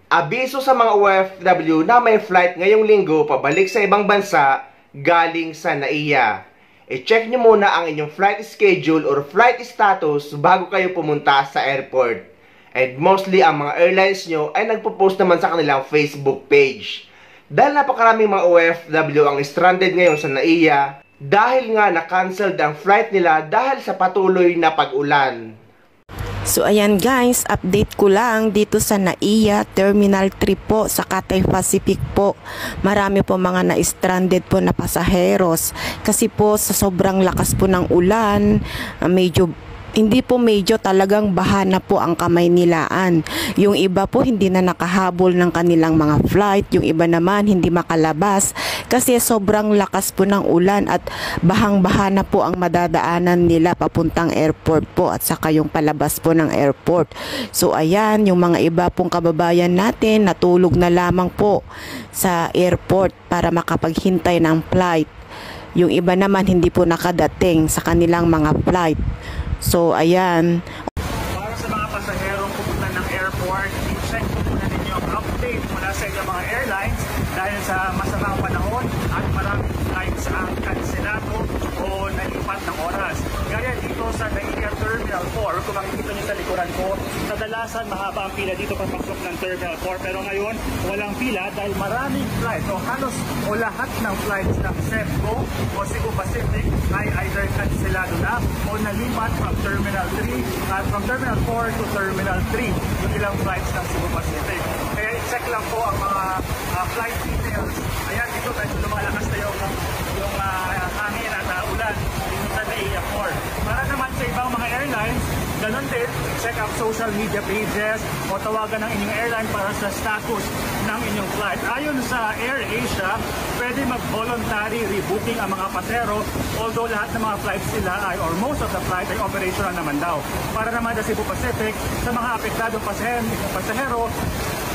Abiso sa mga OFW na may flight ngayong linggo pabalik sa ibang bansa galing sa NAIA. I-check nyo muna ang inyong flight schedule or flight status bago kayo pumunta sa airport. And mostly ang mga airlines nyo ay nagpo-post naman sa kanilang Facebook page. Dahil napakaraming mga OFW ang stranded ngayon sa NAIA dahil nga na-cancelled ang flight nila dahil sa patuloy na pag-ulan. So ayan guys, update ko lang dito sa NAIA Terminal 3 po sa Cathay Pacific po. Marami po mga na-stranded po na pasaheros kasi po sa sobrang lakas po ng ulan, hindi po medyo talagang baha na po ang kamay nilaan. Yung iba po hindi na nakahabol ng kanilang mga flight, yung iba naman hindi makalabas kasi sobrang lakas po ng ulan at bahang-baha na po ang madadaanan nila papuntang airport po at saka yung palabas po ng airport. So ayan, yung mga iba pong kababayan natin natulog na lamang po sa airport para makapaghintay ng flight. Yung iba naman hindi po nakadating sa kanilang mga flight. So, ayan. Para sa mga pasaherong pupunta ng airport, i-check po muna ninyo ang update mula sa inyong mga airlines dahil sa masamang panahon at maraming flights ang kansilado o nalipat ng oras. Gaya dito sa NAIA Terminal 4, kung makikita nyo sa likuran ko, kadalasan mahaba ang pila dito papasok ng Terminal 4 pero ngayon walang pila dahil maraming flight o halos o lahat ng flights ng Cefco o Cebu Pacific ay either kansilado na o nalipat from Terminal 3 at from Terminal 4 to Terminal 3 yung ilang flights ng Cebu Pacific. Kaya i-check lang po ang mga flight details. Ayan, dito medyo lumalakas na yung hangin at ulan dito sa NAIA 4. Para naman sa ibang mga airlines, ganun din, check ang social media pages o tawagan ng inyong airline para sa status ng inyong flight. Ayon sa AirAsia, pwede mag-voluntary rebooking ang mga pasero although lahat ng mga flights nila ay or most of the flight ay operational naman daw. Para naman sa Cebu Pacific, sa mga apektadong pasahero,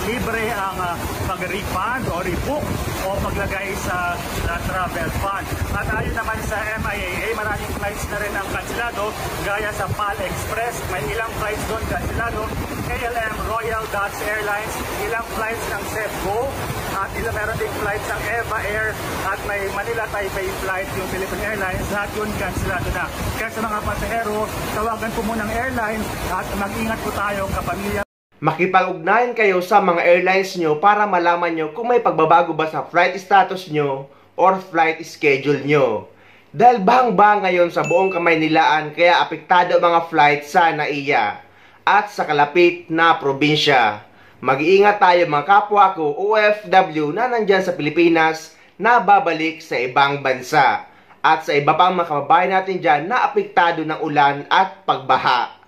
libre ang pag-refund o rebook o paglagay sa travel fund. At ayon naman sa MIAA, maraming flights na rin ang kansilado gaya sa PAL Express, may ilang flights doon kansilado. KLM, Royal Dutch Airlines, ilang flights ng Cefco at meron ding flights ng Eva Air at may Manila Taipei flight yung Philippine Airlines, lahat yun kansilado na. Kaya sa mga pasahero, tawagan po muna ng airlines at mag-ingat po tayo kapamilya. Makipag-ugnayan kayo sa mga airlines nyo para malaman nyo kung may pagbabago ba sa flight status nyo or flight schedule nyo. Dahil bahang-bahang ngayon sa buong kamay nilaan kaya apektado mga flight sa NAIA at sa kalapit na probinsya. Mag-iingat tayo mga kapwa ko OFW na nandyan sa Pilipinas na babalik sa ibang bansa at sa iba pang mga kababayan natin dyan na apektado ng ulan at pagbaha.